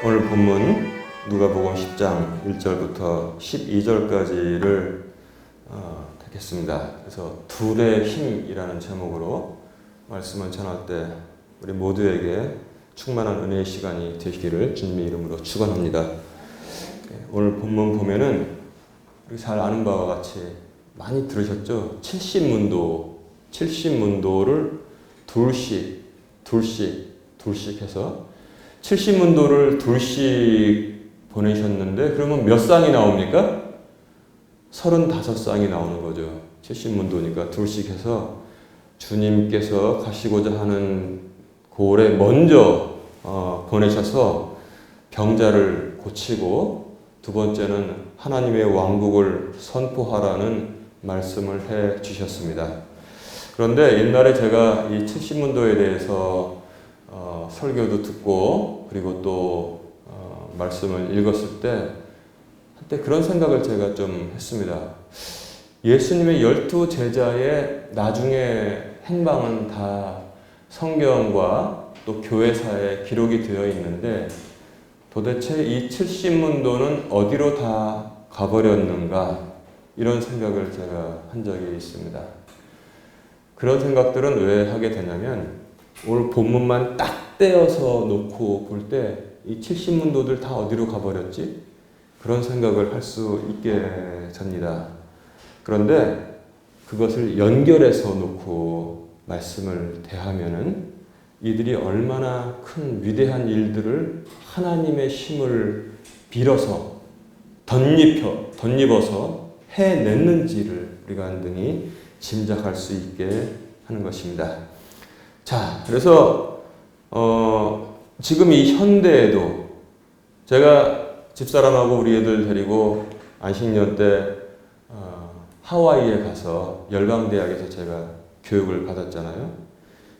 오늘 본문 누가복음 10장 1절부터 12절까지를 택했습니다. 그래서 둘의 힘이라는 제목으로 말씀을 전할 때 우리 모두에게 충만한 은혜의 시간이 되시기를 주님의 이름으로 축원합니다. 오늘 본문 보면은 우리 잘 아는 바와 같이 많이 들으셨죠? 70문도를 둘씩 해서 70문도를 둘씩 보내셨는데 그러면 몇 쌍이 나옵니까? 35쌍이 나오는 거죠. 70문도니까 둘씩 해서 주님께서 가시고자 하는 고을에 먼저 보내셔서 병자를 고치고 두 번째는 하나님의 왕국을 선포하라는 말씀을 해 주셨습니다. 그런데 옛날에 제가 이 70문도에 대해서 설교도 듣고 그리고 또 말씀을 읽었을 때 한때 그런 생각을 제가 좀 했습니다. 예수님의 12제자의 나중에 행방은 다 성경과 또 교회사에 기록이 되어 있는데 도대체 이 70문도는 어디로 다 가버렸는가 이런 생각을 제가 한 적이 있습니다. 그런 생각들은 왜 하게 되냐면 오늘 본문만 딱 떼어서 놓고 볼 때 이 70문도들 다 어디로 가버렸지? 그런 생각을 할 수 있게 됩니다. 그런데 그것을 연결해서 놓고 말씀을 대하면은 이들이 얼마나 큰 위대한 일들을 하나님의 힘을 빌어서 덧입어서 해냈는지를 우리가 한등히 짐작할 수 있게 하는 것입니다. 자, 그래서 지금 이 현대에도 제가 집사람하고 우리 애들 데리고 안식년 때 하와이에 가서 열방대학에서 제가 교육을 받았잖아요.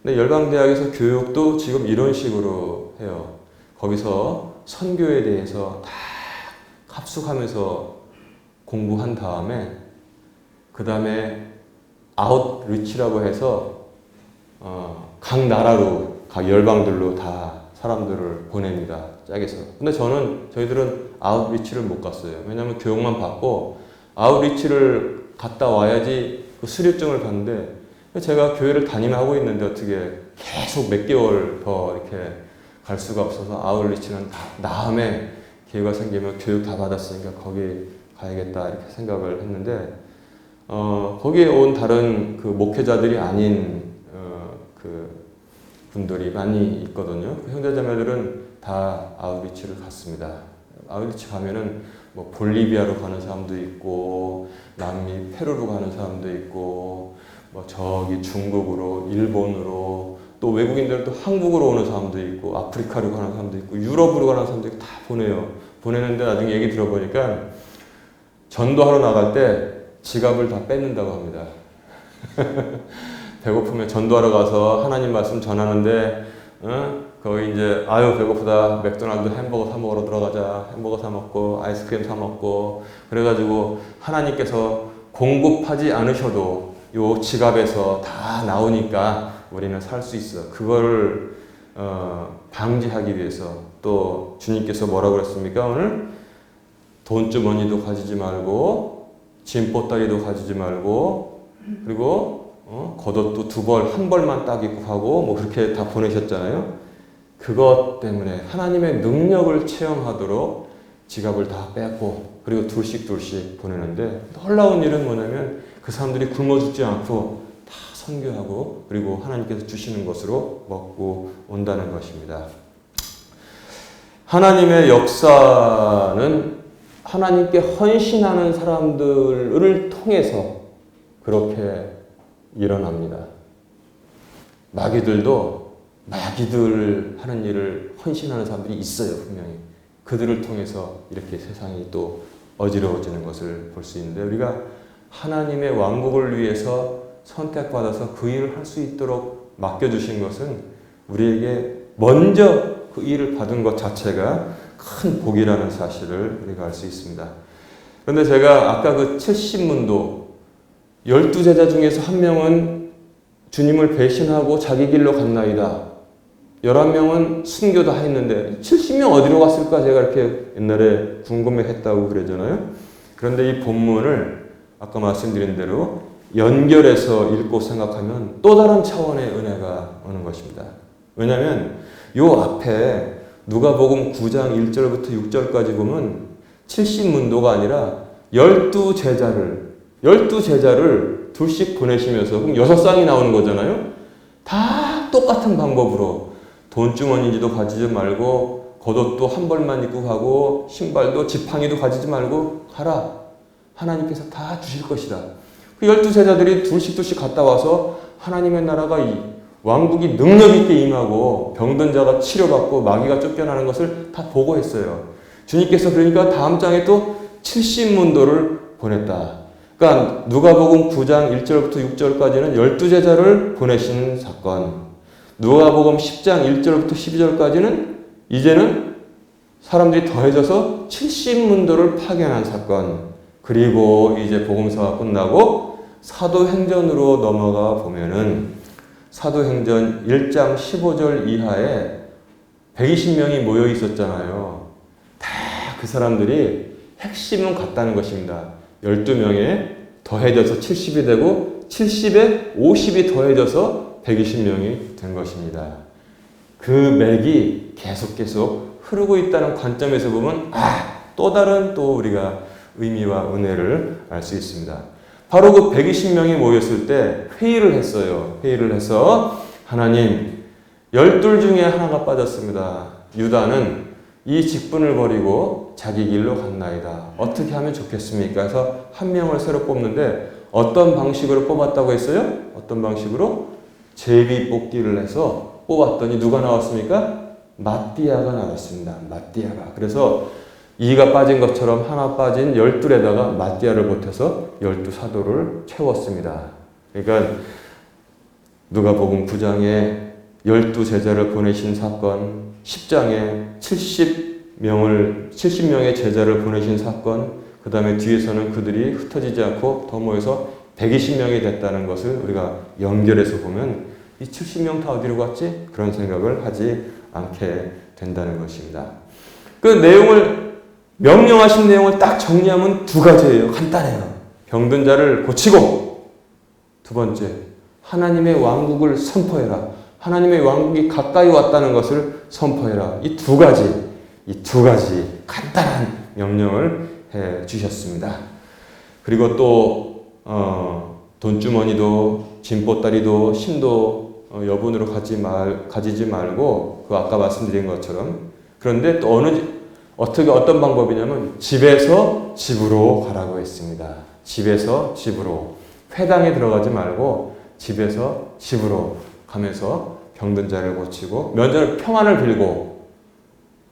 근데 열방대학에서 교육도 지금 이런 식으로 해요. 거기서 선교에 대해서 다 합숙하면서 공부한 다음에 그 다음에 아웃리치라고 해서 각 나라로 각 열방들로 다 사람들을 보냅니다. 짝에서. 근데 저희들은 아웃리치를 못 갔어요. 왜냐하면 교육만 받고 아웃리치를 갔다 와야지 그 수료증을 받는데 제가 교회를 담임하고 있는데 어떻게 계속 몇 개월 더 이렇게 갈 수가 없어서 아웃리치는 다음에 기회가 생기면 교육 다 받았으니까 거기 가야겠다 이렇게 생각을 했는데 거기에 온 다른 그 목회자들이 아닌 그 분들이 많이 있거든요. 그 형제자매들은 다 아웃리치를 갔습니다. 아웃리치 가면은 뭐 볼리비아로 가는 사람도 있고 남미 페루로 가는 사람도 있고 뭐 저기 중국으로 일본으로 또 외국인들은 또 한국으로 오는 사람도 있고 아프리카로 가는 사람도 있고 유럽으로 가는 사람도 있고 다 보내는데 나중에 얘기 들어보니까 전도하러 나갈 때 지갑을 다 뺏는다고 합니다. 배고프면 전도하러 가서 하나님 말씀 전하는데 거기 이제 아유 배고프다 맥도날드 햄버거 사 먹으러 들어가자 햄버거 사 먹고 아이스크림 사 먹고 그래가지고 하나님께서 공급하지 않으셔도 요 지갑에서 다 나오니까 우리는 살 수 있어. 그거를 방지하기 위해서 또 주님께서 뭐라고 그랬습니까? 오늘 돈주머니도 가지지 말고 짐보따리도 가지지 말고 그리고 겉옷도 한 벌만 딱 입고 가고 뭐 그렇게 다 보내셨잖아요. 그것 때문에 하나님의 능력을 체험하도록 지갑을 다 뺏고 그리고 둘씩 보내는데 놀라운 일은 뭐냐면 그 사람들이 굶어 죽지 않고 다 선교하고 그리고 하나님께서 주시는 것으로 먹고 온다는 것입니다. 하나님의 역사는 하나님께 헌신하는 사람들을 통해서 그렇게 일어납니다. 마귀들도 마귀들 하는 일을 헌신하는 사람들이 있어요, 분명히. 그들을 통해서 이렇게 세상이 또 어지러워지는 것을 볼 수 있는데 우리가 하나님의 왕국을 위해서 선택받아서 그 일을 할 수 있도록 맡겨주신 것은 우리에게 먼저 그 일을 받은 것 자체가 큰 복이라는 사실을 우리가 알 수 있습니다. 그런데 제가 아까 그 70문도 12제자 중에서 한 명은 주님을 배신하고 자기 길로 갔나이다. 11명은 순교 다 했는데 70명 어디로 갔을까 제가 이렇게 옛날에 궁금해했다고 그러잖아요. 그런데 이 본문을 아까 말씀드린 대로 연결해서 읽고 생각하면 또 다른 차원의 은혜가 오는 것입니다. 왜냐하면 요 앞에 누가복음 9장 1절부터 6절까지 보면 70문도가 아니라 12제자를 둘씩 보내시면서 그럼 6쌍이 나오는 거잖아요. 다 똑같은 방법으로 돈주머니도 가지지 말고 겉옷도 한 벌만 입고 가고 신발도 지팡이도 가지지 말고 가라. 하나님께서 다 주실 것이다. 그 12제자들이 둘씩 갔다 와서 하나님의 나라가 왕국이 능력 있게 임하고 병든 자가 치료받고 마귀가 쫓겨나는 것을 다 보고했어요. 주님께서 그러니까 다음 장에 또 70문도를 보냈다. 그러니까 누가복음 9장 1절부터 6절까지는 12제자를 보내신 사건. 누가복음 10장 1절부터 12절까지는 이제는 사람들이 더해져서 70문도를 파견한 사건. 그리고 이제 복음서가 끝나고 사도행전으로 넘어가 보면은 사도행전 1장 15절 이하에 120명이 모여 있었잖아요. 다 그 사람들이 핵심은 같다는 것입니다. 12명에 더해져서 70이 되고 70에 50이 더해져서 120명이 된 것입니다. 그 맥이 계속 흐르고 있다는 관점에서 보면 또 다른 또 우리가 의미와 은혜를 알 수 있습니다. 바로 그 120명이 모였을 때 회의를 했어요. 회의를 해서 하나님 12 중에 하나가 빠졌습니다. 유다는 이 직분을 버리고 자기 길로 갔나이다. 어떻게 하면 좋겠습니까? 해서 한 명을 새로 뽑는데 어떤 방식으로 뽑았다고 했어요? 어떤 방식으로? 제비 뽑기를 해서 뽑았더니 누가 나왔습니까? 마띠아가 나왔습니다. 마띠아가. 그래서 2가 빠진 것처럼 하나 빠진 12에다가 마띠아를 보태서 12사도를 채웠습니다. 그러니까 누가복음 9장에 12제자를 보내신 사건, 10장에 70명의 제자를 보내신 사건, 그 다음에 뒤에서는 그들이 흩어지지 않고 더 모여서 120명이 됐다는 것을 우리가 연결해서 보면 이 70명 다 어디로 갔지? 그런 생각을 하지 않게 된다는 것입니다. 그 명령하신 내용을 딱 정리하면 2가지예요. 간단해요. 병든 자를 고치고, 두 번째, 하나님의 왕국을 선포해라. 하나님의 왕국이 가까이 왔다는 것을 선포해라. 이 두 가지 간단한 명령을 해 주셨습니다. 그리고 또 돈주머니도 짐보따리도 신도 여분으로 가지지 말고 그 아까 말씀드린 것처럼. 그런데 또 어떤 방법이냐면 집에서 집으로 가라고 했습니다. 집에서 집으로. 회당에 들어가지 말고 집에서 집으로 가면서 병든 자를 고치고 평안을 빌고,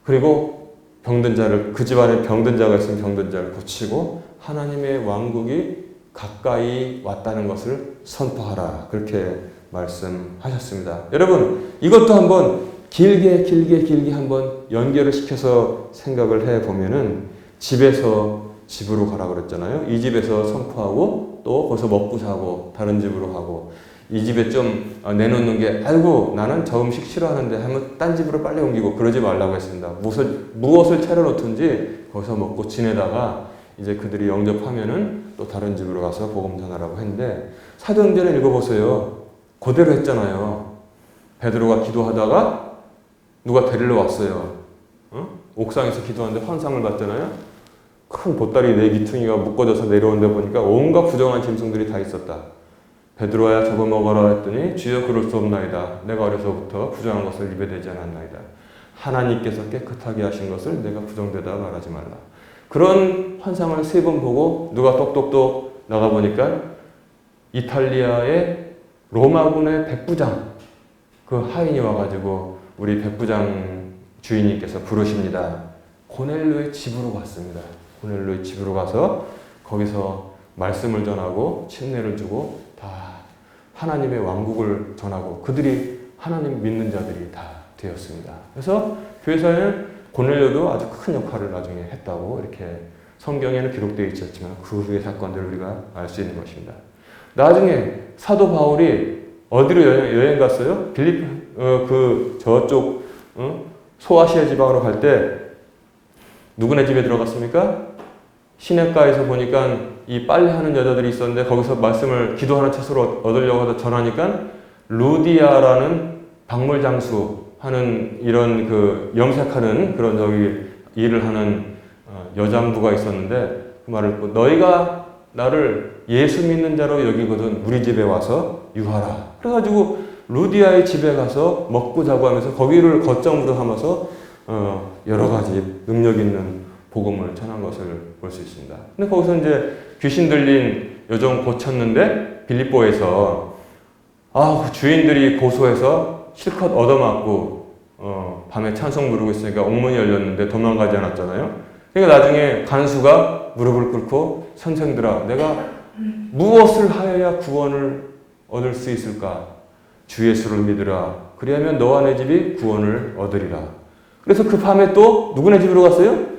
그리고 그 집안에 병든 자가 있으면 병든 자를 고치고 하나님의 왕국이 가까이 왔다는 것을 선포하라. 그렇게 말씀하셨습니다. 여러분, 이것도 한번 길게 한번 연결을 시켜서 생각을 해보면은 집에서 집으로 가라 그랬잖아요. 이 집에서 선포하고 또 거기서 먹고 사고 다른 집으로 가고, 이 집에 좀 내놓는 게 아이고 나는 저 음식 싫어하는데 하면 딴 집으로 빨리 옮기고 그러지 말라고 했습니다. 무엇을 차려놓든지 거기서 먹고 지내다가 이제 그들이 영접하면은 또 다른 집으로 가서 복음 전하라고 했는데, 사도행전을 읽어보세요. 그대로 했잖아요. 베드로가 기도하다가 누가 데리러 왔어요. 옥상에서 기도하는데 환상을 봤잖아요. 큰 보따리 4기퉁이가 묶어져서 내려오는데 보니까 온갖 부정한 짐승들이 다 있었다. 베드로야 저거 먹어라 했더니 주여 그럴 수 없나이다. 내가 어려서부터 부정한 것을 입에 대지 않았나이다. 하나님께서 깨끗하게 하신 것을 내가 부정되다 말하지 말라. 그런 환상을 3번 보고 누가 똑똑똑 나가보니까 이탈리아의 로마군의 백부장, 그 하인이 와가지고 우리 백부장 주인님께서 부르십니다. 고넬료의 집으로 갔습니다. 고넬료의 집으로 가서 거기서 말씀을 전하고 침례를 주고 다 하나님의 왕국을 전하고 그들이 하나님 믿는 자들이 다 되었습니다. 그래서 교회사에는 고넬료도 아주 큰 역할을 나중에 했다고 이렇게 성경에는 기록되어 있었지만 그 후의 사건들을 우리가 알 수 있는 것입니다. 나중에 사도 바울이 어디로 여행 갔어요? 저쪽 소아시아 지방으로 갈 때 누구네 집에 들어갔습니까? 시냇가에서 보니까 이 빨래하는 여자들이 있었는데 거기서 말씀을 기도하는 채소로 얻으려고 하다 전하니까 루디아라는 박물 장수 하는 이런 그 염색하는 그런 일을 하는 여장부가 있었는데 그 말을 듣고 너희가 나를 예수 믿는 자로 여기거든 우리 집에 와서 유하라. 그래가지고 루디아의 집에 가서 먹고 자고 하면서 거기를 거점으로 삼아서 여러 가지 능력 있는 복음을 전한 것을 볼 수 있습니다. 근데 거기서 이제 귀신 들린 여종 고쳤는데 빌립보에서 그 주인들이 고소해서 실컷 얻어맞고 밤에 찬송 부르고 있으니까 옥문이 열렸는데 도망가지 않았잖아요. 그러니까 나중에 간수가 무릎을 꿇고 선생들아 내가 무엇을 하여야 구원을 얻을 수 있을까? 주 예수를 믿으라. 그리하면 너와 내 집이 구원을 얻으리라. 그래서 그 밤에 또 누구네 집으로 갔어요?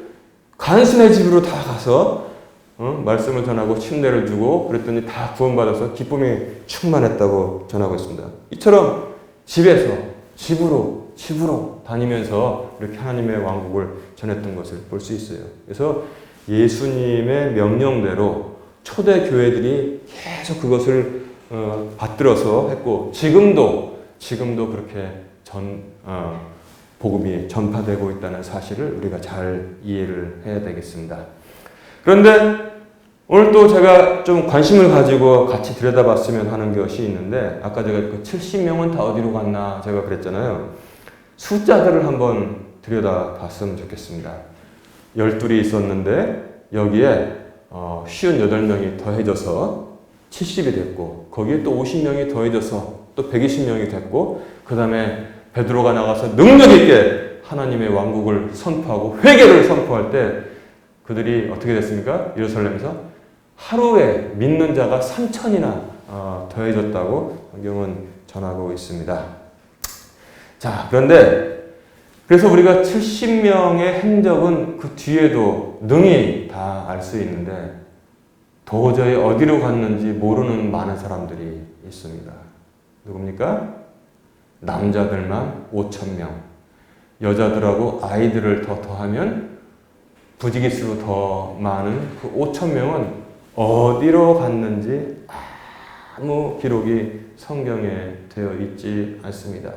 간수네 집으로 다 가서 말씀을 전하고 침례를 주고 그랬더니 다 구원받아서 기쁨이 충만했다고 전하고 있습니다. 이처럼 집에서 집으로 다니면서 이렇게 하나님의 왕국을 전했던 것을 볼 수 있어요. 그래서 예수님의 명령대로 초대 교회들이 계속 그것을 받들어서 했고 지금도 그렇게 복음이 전파되고 있다는 사실을 우리가 잘 이해를 해야 되겠습니다. 그런데 오늘 또 제가 좀 관심을 가지고 같이 들여다봤으면 하는 것이 있는데 아까 제가 그 70명은 다 어디로 갔나 제가 그랬잖아요. 숫자들을 한번 들여다봤으면 좋겠습니다. 12이 있었는데 여기에 58명이 더해져서 70이 됐고 거기에 또 50명이 더해져서 또 120명이 됐고 그 다음에 베드로가 나가서 능력 있게 하나님의 왕국을 선포하고 회개를 선포할 때 그들이 어떻게 됐습니까? 예루살렘에서 하루에 믿는 자가 3,000이나 더해졌다고 성경은 전하고 있습니다. 자, 그런데 그래서 우리가 70명의 행적은 그 뒤에도 능히 다 알 수 있는데 도저히 어디로 갔는지 모르는 많은 사람들이 있습니다. 누굽니까? 남자들만 5,000명, 여자들하고 아이들을 더하면 부지기수로 더 많은 그 5,000명은 어디로 갔는지 아무 기록이 성경에 되어 있지 않습니다.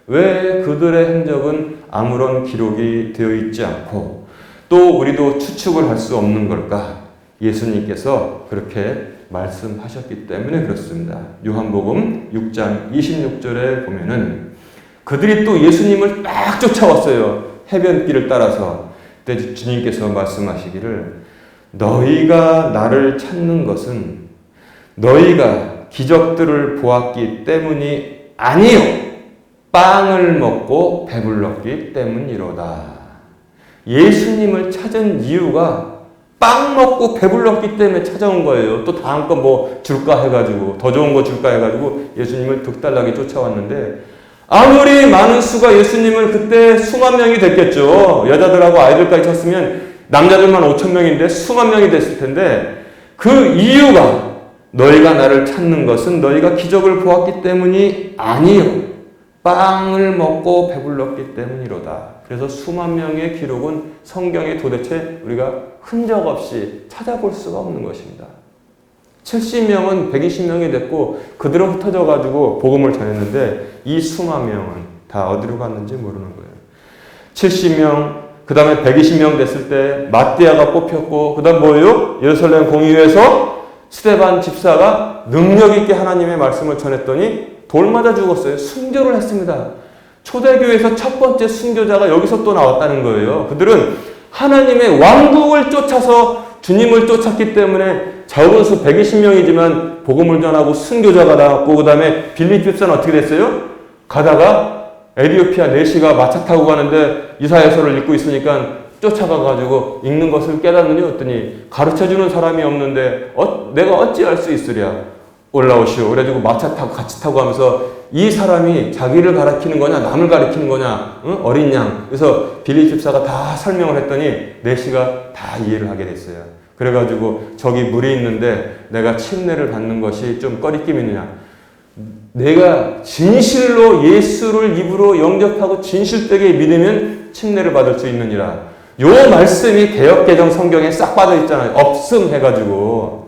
왜 그들의 행적은 아무런 기록이 되어 있지 않고 또 우리도 추측을 할 수 없는 걸까? 예수님께서 그렇게 말씀하셨기 때문에 그렇습니다. 요한복음 6장 26절에 보면은 그들이 또 예수님을 딱 쫓아왔어요. 해변길을 따라서. 그때 주님께서 말씀하시기를 너희가 나를 찾는 것은 너희가 기적들을 보았기 때문이 아니요 빵을 먹고 배불렀기 때문이로다. 예수님을 찾은 이유가 빵 먹고 배불렀기 때문에 찾아온 거예요. 또 다음 거 뭐 줄까 해가지고 더 좋은 거 줄까 해가지고 예수님을 득달나게 쫓아왔는데 아무리 많은 수가 예수님을 그때 수만 명이 됐겠죠. 여자들하고 아이들까지 쳤으면 남자들만 5,000명인데 수만 명이 됐을 텐데 그 이유가 너희가 나를 찾는 것은 너희가 기적을 보았기 때문이 아니요 빵을 먹고 배불렀기 때문이로다. 그래서 수만 명의 기록은 성경에 도대체 우리가 흔적 없이 찾아볼 수가 없는 것입니다. 70명은 120명이 됐고 그들은 흩어져 가지고 복음을 전했는데 이 수만 명은 다 어디로 갔는지 모르는 거예요. 70명, 그 다음에 120명 됐을 때 마띠아가 뽑혔고 그 다음 뭐예요? 예루살렘 공의회에서 스데반 집사가 능력 있게 하나님의 말씀을 전했더니 돌 맞아 죽었어요. 순교를 했습니다. 초대교회에서 첫 번째 순교자가 여기서 또 나왔다는 거예요. 그들은 하나님의 왕국을 쫓아서 주님을 쫓았기 때문에 적은 수 120명이지만 복음을 전하고 순교자가 나왔고 그 다음에 빌립 집사는 어떻게 됐어요? 가다가 에티오피아 내시가 마차 타고 가는데 이사야서를 읽고 있으니까 쫓아가가지고 읽는 것을 깨닫느니 어떠니 가르쳐주는 사람이 없는데 내가 어찌할 수 있으랴 올라오시오. 그래가지고 마차 타고 같이 타고 하면서 이 사람이 자기를 가르치는 거냐 남을 가르치는 거냐 어린 양. 그래서 빌립 집사가 다 설명을 했더니 내시가 다 이해를 하게 됐어요. 그래가지고 저기 물이 있는데 내가 침례를 받는 것이 좀 꺼리낌 있느냐. 내가 진실로 예수를 입으로 영접하고 진실되게 믿으면 침례를 받을 수 있느니라. 요 말씀이 개역개정 성경에 싹 빠져 있잖아요. 없음 해가지고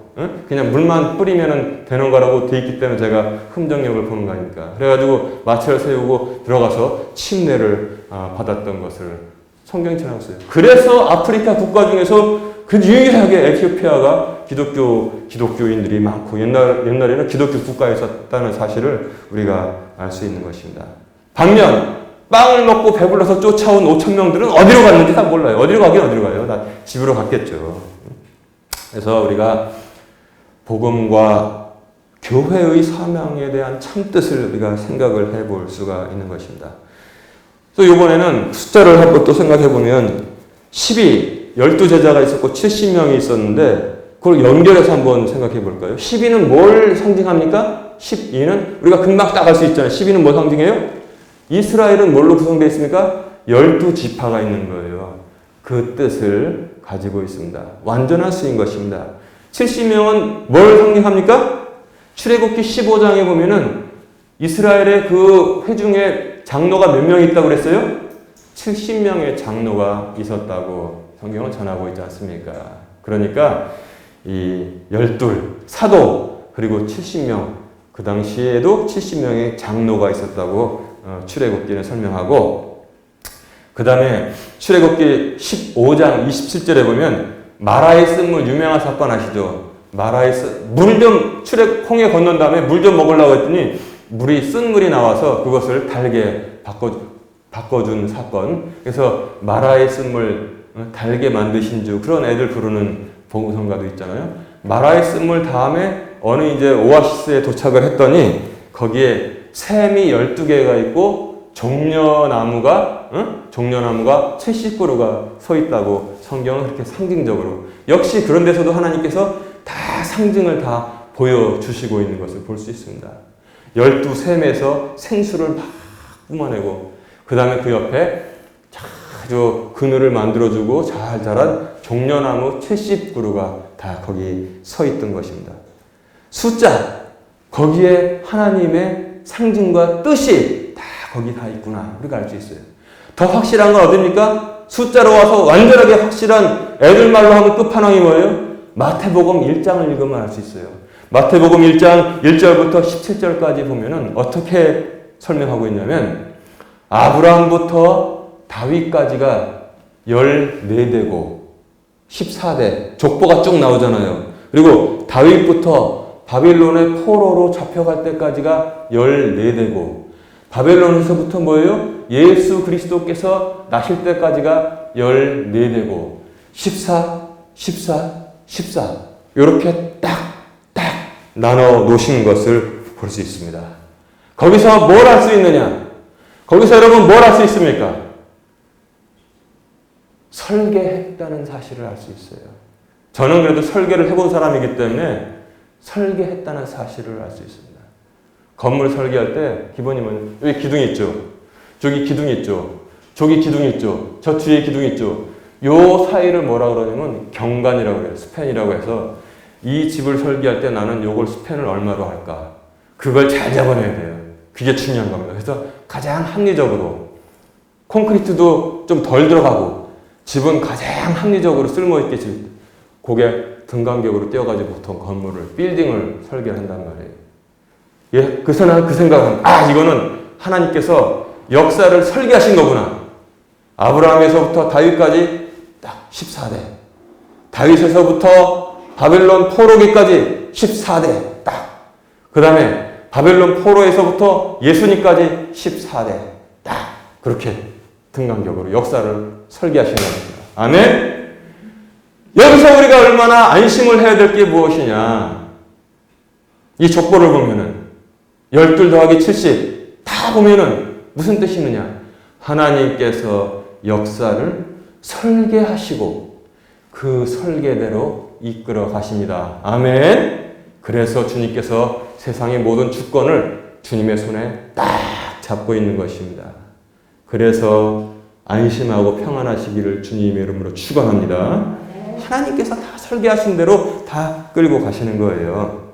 그냥 물만 뿌리면 되는 거라고 돼 있기 때문에 제가 흠정역을 보는 거 아닙니까? 그래가지고 마차를 세우고 들어가서 침례를 받았던 것을 성경이 전하고 있어요. 그래서 아프리카 국가 중에서 그 유일하게 에티오피아가 기독교인들이 많고 옛날에는 기독교 국가에 있었다는 사실을 우리가 알 수 있는 것입니다. 반면 빵을 먹고 배불러서 쫓아온 5,000명들은 어디로 갔는지 다 몰라요. 어디로 가요? 다 집으로 갔겠죠. 그래서 우리가 복음과 교회의 사명에 대한 참뜻을 우리가 생각을 해볼 수가 있는 것입니다. 또 이번에는 숫자를 한번 또 생각해 보면 12제자가 있었고 70명이 있었는데 그걸 연결해서 한번 생각해 볼까요? 12는 뭘 상징합니까? 12는 우리가 금방 딱 알 수 있잖아요. 12는 뭘 상징해요? 이스라엘은 뭘로 구성되어 있습니까? 12지파가 있는 거예요. 그 뜻을 가지고 있습니다. 완전한 수인 것입니다. 70명은 뭘 상징합니까? 출애굽기 15장에 보면은 이스라엘의 그 회중에 장로가 몇 명 있다고 그랬어요? 70명의 장로가 있었다고 성경은 전하고 있지 않습니까? 그러니까 이 12 사도 그리고 70명 그 당시에도 70명의 장로가 있었다고 출애굽기는 설명하고 그 다음에 출애굽기 15장 27절에 보면 마라의 쓴물 유명한 사건 아시죠? 마라의 물 좀 홍해 건넌 다음에 물 좀 먹으려고 했더니 쓴 물이 나와서 그것을 달게 바꿔준 사건. 그래서 마라의 쓴물 달게 만드신 주 그런 애들 부르는 복음성가도 있잖아요. 마라의 쓴물 다음에 어느 이제 오아시스에 도착을 했더니 거기에 샘이 12개가 있고 종려나무가 70그루가 서 있다고 성경은 그렇게 상징적으로 역시 그런 데서도 하나님께서 다 상징을 다 보여주시고 있는 것을 볼 수 있습니다. 12샘에서 생수를 막 뿜어내고 그 다음에 그 옆에 아주 그늘을 만들어주고 잘 자란 종려나무 70그루가 다 거기 서 있던 것입니다. 숫자 거기에 하나님의 상징과 뜻이 다 거기 다 있구나 우리가 알 수 있어요. 더 확실한 건 어딥니까? 숫자로 와서 완전하게 확실한 애들 말로 하면 끝판왕이 뭐예요? 마태복음 1장을 읽으면 알 수 있어요. 마태복음 1장 1절부터 17절까지 보면은 어떻게 설명하고 있냐면 아브라함부터 다윗까지가 14대고 14대 족보가 쭉 나오잖아요. 그리고 다윗부터 바빌론의 포로로 잡혀갈 때까지가 14대고 바벨론에서부터 뭐예요? 예수 그리스도께서 나실 때까지가 14대고 14 이렇게 딱 나눠 놓으신 것을 볼 수 있습니다. 거기서 뭘 할 수 있느냐? 거기서 여러분 뭘 할 수 있습니까? 설계했다는 사실을 알 수 있어요. 저는 그래도 설계를 해본 사람이기 때문에 설계했다는 사실을 알 수 있습니다. 건물 설계할 때 기본이 뭐냐면 여기 기둥이 있죠. 저기 기둥이 있죠. 저기 기둥이 있죠. 저 뒤에 기둥이 있죠. 요 사이를 뭐라 그러냐면 경관이라고 해요. 스팬이라고 해서 이 집을 설계할 때 나는 요걸 스팬을 얼마로 할까? 그걸 잘 잡아내야 돼요. 그게 중요한 겁니다. 그래서 가장 합리적으로 콘크리트도 좀 덜 들어가고 집은 가장 합리적으로 쓸모있게 고개 등간격으로 띄어가지고 보통 건물을 빌딩을 설계한단 말이에요. 예, 그 생각은 이거는 하나님께서 역사를 설계하신 거구나. 아브라함에서부터 다윗까지 딱 14대. 다윗에서부터 바벨론 포로기까지 14대 딱. 그 다음에 바벨론 포로에서부터 예수님까지 14대 딱. 그렇게 등간격으로 역사를 설계하신 겁니다. 아멘? 여기서 우리가 얼마나 안심을 해야 될 게 무엇이냐. 이 족보를 보면은 12 더하기 70 다 보면은 무슨 뜻이 있느냐. 하나님께서 역사를 설계하시고 그 설계대로 이끌어 가십니다. 아멘. 그래서 주님께서 세상의 모든 주권을 주님의 손에 딱 잡고 있는 것입니다. 그래서 안심하고 평안하시기를 주님의 이름으로 축원합니다. 하나님께서 다 설계하신 대로 다 끌고 가시는 거예요.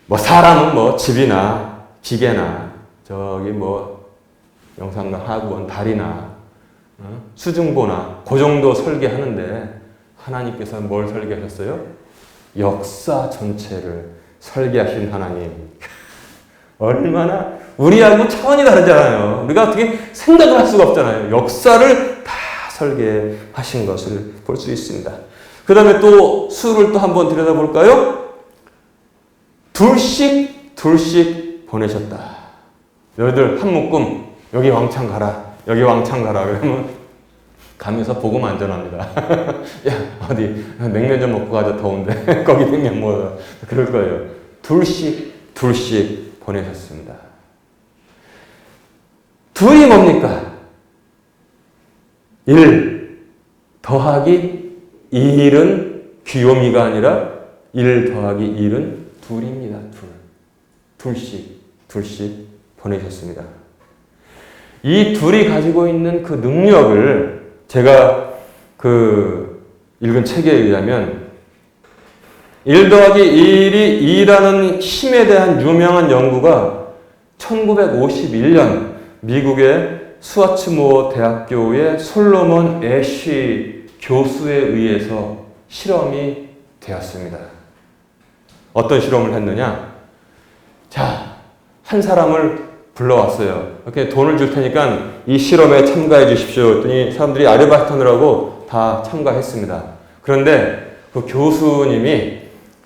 뭐 사람은 뭐 집이나 기계나 저기 뭐 영상과 학원, 달이나 수중보나 그 정도 설계하는데 하나님께서는 뭘 설계하셨어요? 역사 전체를 설계하신 하나님. 얼마나 우리하고 차원이 다르잖아요. 우리가 어떻게 생각을 할 수가 없잖아요. 역사를 다 설계하신 것을 볼 수 있습니다. 그 다음에 또 수를 또 한번 들여다볼까요? 둘씩 보내셨다. 너희들 한 묶음 여기 왕창 가라. 여기 왕창 가라. 그러면 가면서 복음 안전합니다. 야 어디 냉면 좀 먹고 가자 더운데 거기 냉면 먹어. 그럴 거예요. 둘씩 보내셨습니다. 둘이 뭡니까? 1 더하기 1은 귀요미가 아니라 1 더하기 1은 둘입니다. 둘씩 보내셨습니다. 이 둘이 가지고 있는 그 능력을 제가 읽은 책에 의하면 1 더하기 1이 2라는 힘에 대한 유명한 연구가 1951년 미국의 스와츠모어 대학교의 솔로몬 애쉬 교수에 의해서 실험이 되었습니다. 어떤 실험을 했느냐? 자, 한 사람을 불러왔어요. 이렇게 돈을 줄 테니까 이 실험에 참가해 주십시오. 했더니 사람들이 아르바이트하느라고 다 참가했습니다. 그런데 그 교수님이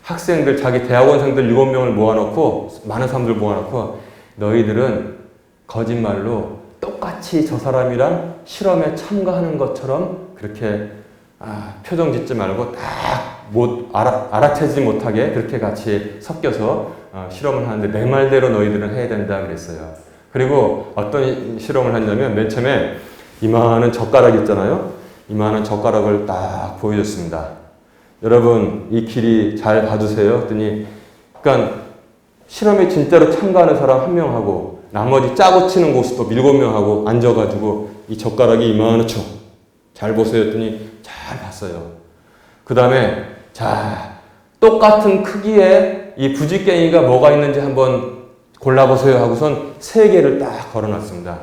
학생들, 자기 대학원생들 7명을 모아놓고, 많은 사람들 모아놓고, 너희들은 거짓말로 똑같이 저 사람이랑 실험에 참가하는 것처럼 그렇게 표정 짓지 말고 딱 알아채지 못하게 그렇게 같이 섞여서 실험을 하는데 내 말대로 너희들은 해야 된다 그랬어요. 그리고 어떤 실험을 했냐면 맨 처음에 이만한 젓가락 있잖아요. 이만한 젓가락을 딱 보여줬습니다. 여러분 이 길이 잘 봐주세요. 했더니 그러니까 실험에 진짜로 참가하는 사람 1명하고 나머지 짜고 치는 고수도 7명하고 앉아가지고 이 젓가락이 이만하죠. 잘 보세요. 했더니 잘 봤어요. 그 다음에 자 똑같은 크기의 이 부지깽이가 뭐가 있는지 한번 골라보세요 하고선 3개를 딱 걸어놨습니다.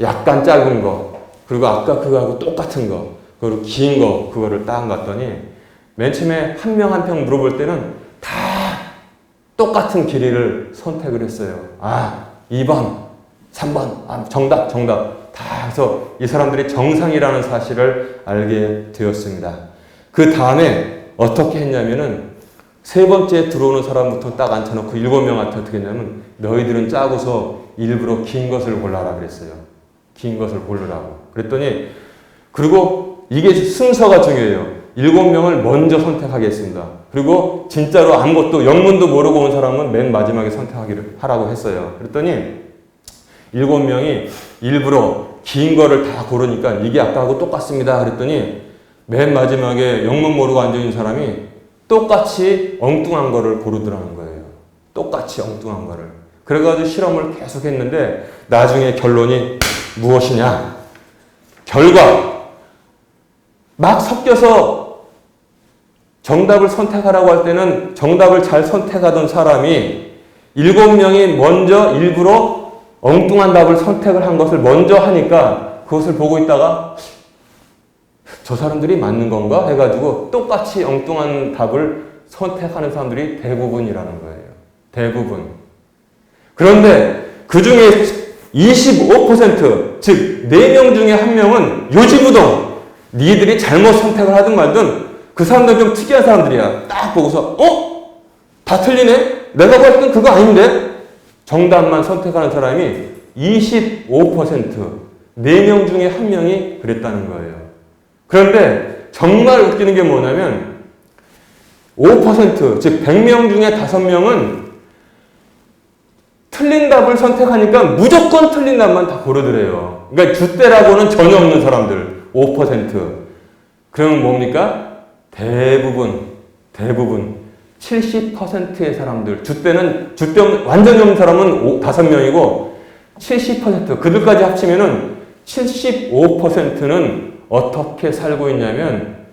약간 작은 거 그리고 아까 그거하고 똑같은 거 그리고 긴 거 그거를 딱 놨더니 맨 처음에 한 명 한 명 물어볼 때는 다 똑같은 길이를 선택을 했어요. 2번, 3번, 정답 다 해서 이 사람들이 정상이라는 사실을 알게 되었습니다. 그 다음에 어떻게 했냐면은 3번째 들어오는 사람부터 딱 앉혀놓고 7명한테 어떻게 했냐면 너희들은 짜고서 일부러 긴 것을 골라라 그랬어요. 긴 것을 고르라고. 그랬더니 그리고 이게 순서가 중요해요. 7명을 먼저 선택하겠습니다. 그리고 진짜로 아무것도 영문도 모르고 온 사람은 맨 마지막에 선택하기를 하라고 했어요. 그랬더니 7명이 일부러 긴 거를 다 고르니까 이게 아까하고 똑같습니다. 그랬더니 맨 마지막에 영문 모르고 앉아있는 사람이 똑같이 엉뚱한 거를 고르더라는 거예요. 똑같이 엉뚱한 거를. 그래가지고 실험을 계속 했는데 나중에 결론이 무엇이냐? 결과 막 섞여서 정답을 선택하라고 할 때는 정답을 잘 선택하던 사람이 7명이 먼저 일부러 엉뚱한 답을 선택을 한 것을 먼저 하니까 그것을 보고 있다가 저 사람들이 맞는 건가? 해가지고 똑같이 엉뚱한 답을 선택하는 사람들이 대부분이라는 거예요. 대부분. 그런데 그 중에 25%, 즉 4명 중에 1명은 요지부동 니들이 잘못 선택을 하든 말든 그 사람들 좀 특이한 사람들이야. 딱 보고서 다 틀리네? 내가 봤을 땐 그거 아닌데? 정답만 선택하는 사람이 25%, 4명 중에 1명이 그랬다는 거예요. 그런데 정말 웃기는 게 뭐냐면 5%, 즉 100명 중에 5명은 틀린 답을 선택하니까 무조건 틀린 답만 다 고르더래요. 그러니까 줏대라고는 전혀 없는 사람들 5%. 그러면 뭡니까? 대부분 70%의 사람들, 줏대 완전히 없는 사람은 5명이고 70% 그들까지 합치면은 75%는 어떻게 살고 있냐면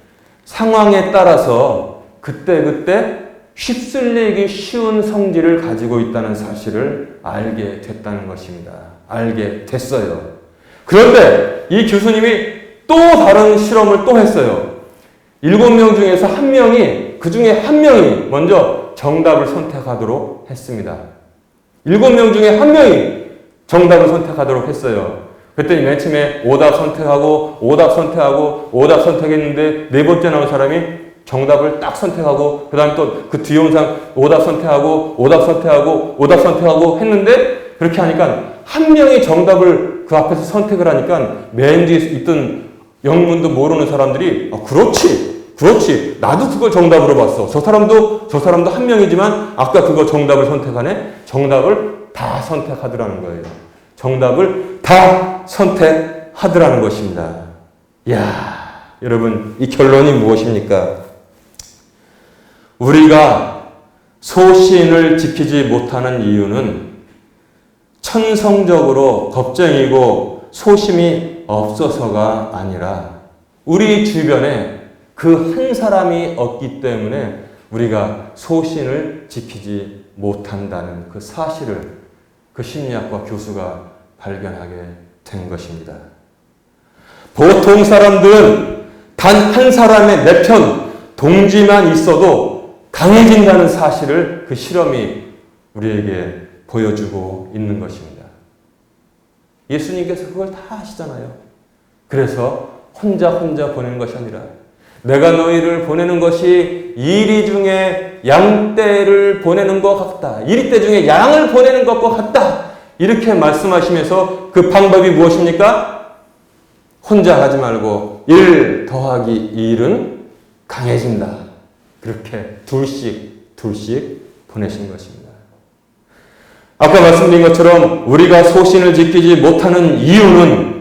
상황에 따라서 그때 휩쓸리기 쉬운 성질을 가지고 있다는 사실을 알게 됐다는 것입니다. 알게 됐어요. 그런데 이 교수님이 또 다른 실험을 또 했어요. 7명 중에서 1명이, 그 중에 1명이 먼저 정답을 선택하도록 했습니다. 7명 중에 1명이 정답을 선택하도록 했어요. 그랬더니 맨 처음에 오답 선택하고 오답 선택하고 오답 선택했는데 네 번째 나온 사람이 정답을 딱 선택하고 그 다음 또 그 뒤에 온 사람 오답 선택하고 오답 선택하고 오답 선택하고 했는데 그렇게 하니까 1명이 정답을 그 앞에서 선택을 하니까 맨 뒤에 있던 영문도 모르는 사람들이 그렇지 나도 그걸 정답으로 봤어. 저 사람도 1명이지만 아까 그거 정답을 선택하네. 정답을 다 선택하더라는 거예요. 정답을 다 선택하더라는 것입니다. 이야, 여러분, 이 결론이 무엇입니까? 우리가 소신을 지키지 못하는 이유는 천성적으로 겁쟁이고 소심이 없어서가 아니라 우리 주변에 그 한 사람이 없기 때문에 우리가 소신을 지키지 못한다는 그 사실을 그 심리학과 교수가 발견하게 된 것입니다. 보통 사람들은 단 한 사람의 내 편, 동지만 있어도 강해진다는 사실을 그 실험이 우리에게 보여주고 있는 것입니다. 예수님께서 그걸 다 아시잖아요. 그래서 혼자 보내는 것이 아니라 내가 너희를 보내는 것이 이리 중에 양떼를 보내는 것 같다. 이리떼 중에 양을 보내는 것과 같다. 이렇게 말씀하시면서 그 방법이 무엇입니까? 혼자 가지 말고 1 더하기 1은 강해진다. 그렇게 둘씩 보내신 것입니다. 아까 말씀드린 것처럼 우리가 소신을 지키지 못하는 이유는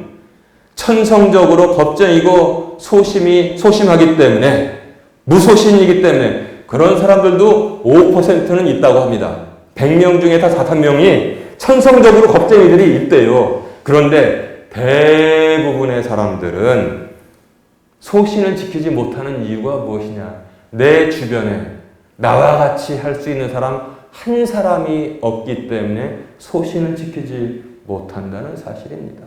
천성적으로 겁쟁이고 소심하기 때문에, 무소신이기 때문에 그런 사람들도 5%는 있다고 합니다. 100명 중에 다 4~5명이 천성적으로 겁쟁이들이 있대요. 그런데 대부분의 사람들은 소신을 지키지 못하는 이유가 무엇이냐? 내 주변에 나와 같이 할 수 있는 사람 한 사람이 없기 때문에 소신을 지키지 못한다는 사실입니다.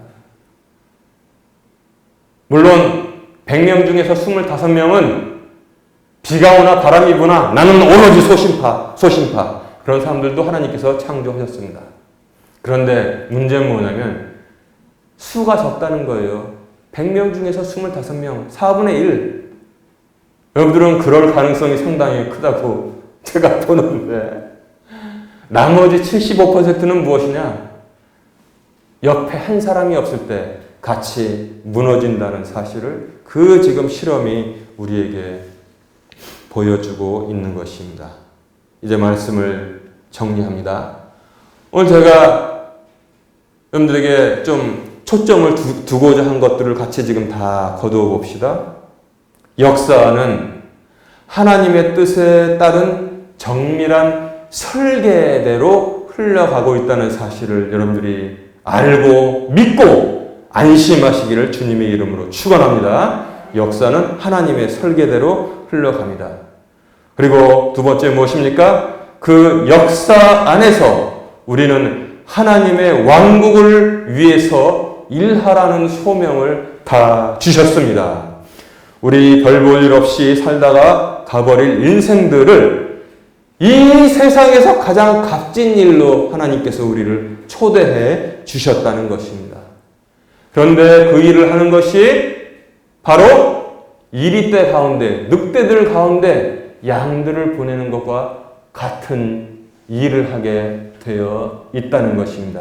물론 100명 중에서 25명은 비가 오나 바람이 부나 나는 오로지 소심파 그런 사람들도 하나님께서 창조하셨습니다. 그런데 문제는 뭐냐면 수가 적다는 거예요. 100명 중에서 25명, 4분의 1. 여러분들은 그럴 가능성이 상당히 크다고 제가 보는데 나머지 75%는 무엇이냐? 옆에 한 사람이 없을 때 같이 무너진다는 사실을 그 지금 실험이 우리에게 보여주고 있는 것입니다. 이제 말씀을 정리합니다. 오늘 제가 여러분들에게 좀 초점을 두고자 한 것들을 같이 지금 다 거두어 봅시다. 역사는 하나님의 뜻에 따른 정밀한 설계대로 흘러가고 있다는 사실을 여러분들이 알고 믿고 안심하시기를 주님의 이름으로 축원합니다. 역사는 하나님의 설계대로 흘러갑니다. 그리고 두 번째 무엇입니까? 그 역사 안에서 우리는 하나님의 왕국을 위해서 일하라는 소명을 다 주셨습니다. 우리 별 볼 일 없이 살다가 가버릴 인생들을 이 세상에서 가장 값진 일로 하나님께서 우리를 초대해 주셨다는 것입니다. 그런데 그 일을 하는 것이 바로 이리떼 가운데, 늑대들 가운데 양들을 보내는 것과 같은 일을 하게 되어 있다는 것입니다.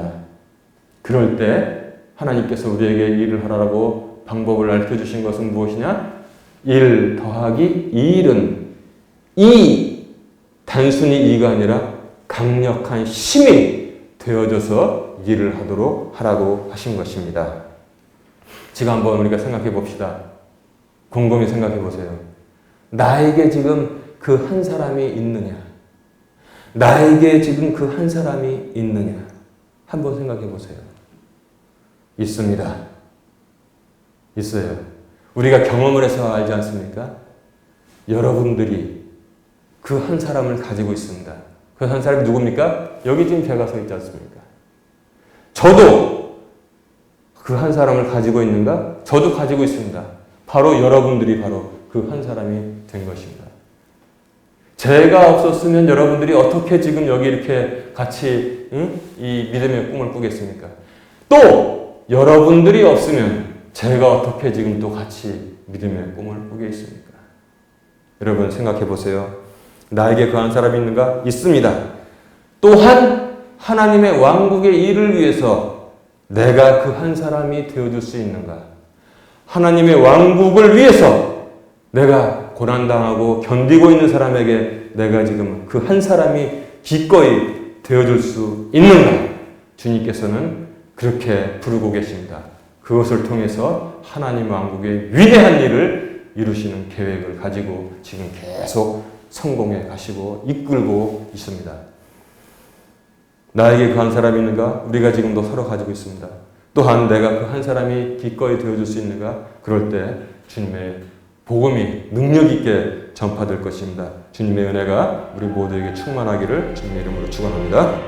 그럴 때 하나님께서 우리에게 일을 하라고 방법을 알려주신 것은 무엇이냐? 1 더하기 2일은 단순히 2가 아니라 강력한 힘이 되어져서 일을 하라고 하신 것입니다. 지금 한번 우리가 생각해 봅시다. 곰곰이 생각해 보세요. 나에게 지금 그 한 사람이 있느냐? 나에게 지금 그 한 사람이 있느냐? 한번 생각해 보세요. 있습니다. 있어요. 우리가 경험을 해서 알지 않습니까? 여러분들이 그 한 사람을 가지고 있습니다. 그 한 사람이 누굽니까? 여기 지금 제가 서 있지 않습니까? 저도 그 한 사람을 가지고 있는가? 저도 가지고 있습니다. 바로 여러분들이 바로 그 한 사람이 된 것입니다. 제가 없었으면 여러분들이 어떻게 지금 여기 이렇게 같이 이 믿음의 꿈을 꾸겠습니까? 또 여러분들이 없으면 제가 어떻게 지금 또 같이 믿음의 꿈을 꾸겠습니까? 여러분 생각해 보세요. 나에게 그 한 사람이 있는가? 있습니다. 또한 하나님의 왕국의 일을 위해서 내가 그 한 사람이 되어줄 수 있는가? 하나님의 왕국을 위해서 내가 고난당하고 견디고 있는 사람에게 내가 지금 그 한 사람이 기꺼이 되어줄 수 있는가? 주님께서는 그렇게 부르고 계십니다. 그것을 통해서 하나님 왕국의 위대한 일을 이루시는 계획을 가지고 지금 계속 성공해 가시고 이끌고 있습니다. 나에게 그 한 사람이 있는가? 우리가 지금도 서로 가지고 있습니다. 또한 내가 그 한 사람이 기꺼이 되어줄 수 있는가? 그럴 때 주님의 복음이 능력 있게 전파될 것입니다. 주님의 은혜가 우리 모두에게 충만하기를 주님의 이름으로 축원합니다.